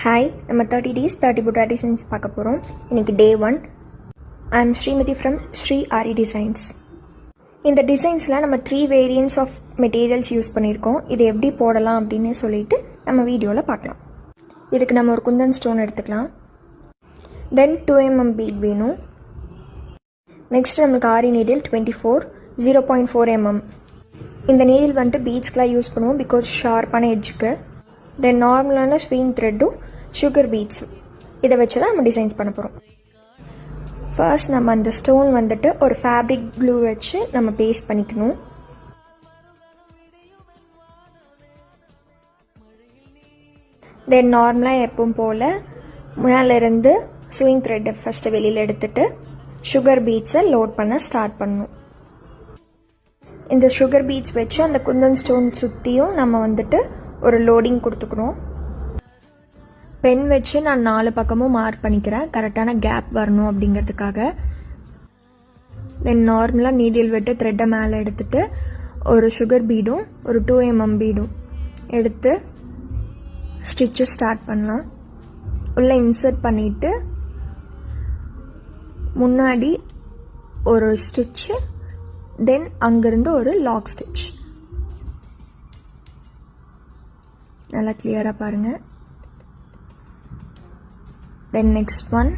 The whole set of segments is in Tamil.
ஹாய், நம்ம 30 days 30 Buddha designs பார்க்க போகிறோம். இன்றைக்கி day 1. I am Srimati from Sri Ari Designs. இந்த டிசைன்ஸில் நம்ம 3 வேரியன்ட்ஸ் ஆஃப் மெட்டீரியல்ஸ் யூஸ் பண்ணியிருக்கோம். இது எப்படி போடலாம் அப்படின்னு சொல்லிட்டு நம்ம வீடியோவில் பார்க்கலாம். இதுக்கு நம்ம ஒரு குந்தன் ஸ்டோன் எடுத்துக்கலாம். தென் 2mm பீட் வேணும். நெக்ஸ்ட் நம்மளுக்கு ஆரி நீடில் 24 0.4mm. இந்த நீடில் வந்துட்டு பீட்ஸ்க்கெலாம் யூஸ் பண்ணுவோம் பிகாஸ் ஷார்ப்பான எட்ஜுக்கு. தென் நார்மலான ஸ்விங் த்ரெட்டும் சுகர் பீட்ஸும் இதை வச்சு தான் நம்ம டிசைன்ஸ் பண்ண போகிறோம். ஃபர்ஸ்ட் நம்ம அந்த ஸ்டோன் வந்துட்டு ஒரு ஃபேப்ரிக் க்ளூ வச்சு நம்ம பேஸ்ட் பண்ணிக்கணும். தென் நார்மலாக எப்பவும் போல் மேலேருந்து ஸ்விங் த்ரெட்டை ஃபஸ்ட்டு வெளியில் எடுத்துகிட்டு சுகர் பீட்ஸை லோட் பண்ண ஸ்டார்ட் பண்ணணும். இந்த சுகர் பீட்ஸ் வச்சு அந்த குந்தன் ஸ்டோன் சுற்றியும் நம்ம வந்துட்டு ஒரு லோடிங் கொடுத்துக்கிறோம். பென் வச்சு நான் 4 பக்கமும் மார்க் பண்ணிக்கிறேன், கரெக்டான கேப் வரணும் அப்படிங்கிறதுக்காக. தென் நார்மலாக நீடில் விட்டு த்ரெட்டை மேலே எடுத்துகிட்டு ஒரு சுகர் பீடும் ஒரு 2mm பீடும் எடுத்து ஸ்டிச்சஸ் ஸ்டார்ட் பண்ணலாம். உள்ளே இன்சர்ட் பண்ணிவிட்டு முன்னாடி ஒரு ஸ்டிச்சு, தென் அங்கேருந்து ஒரு லாக் ஸ்டிச். நல்லா கிளியராக பாருங்கள். Then next one.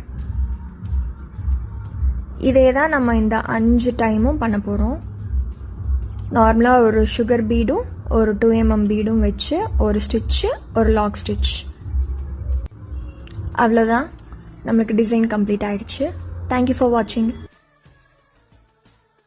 இதே தான் நம்ம இந்த 5 டைமும் பண்ண போகிறோம். நார்மலாக ஒரு சுகர் பீடும் ஒரு 2mm பீடும் வச்சு ஒரு ஸ்டிச்சு ஒரு லாக் ஸ்டிச். அவ்வளோதான், நம்மளுக்கு டிசைன் கம்ப்ளீட் ஆகிடுச்சு. தேங்க்யூ ஃபார் வாட்சிங்.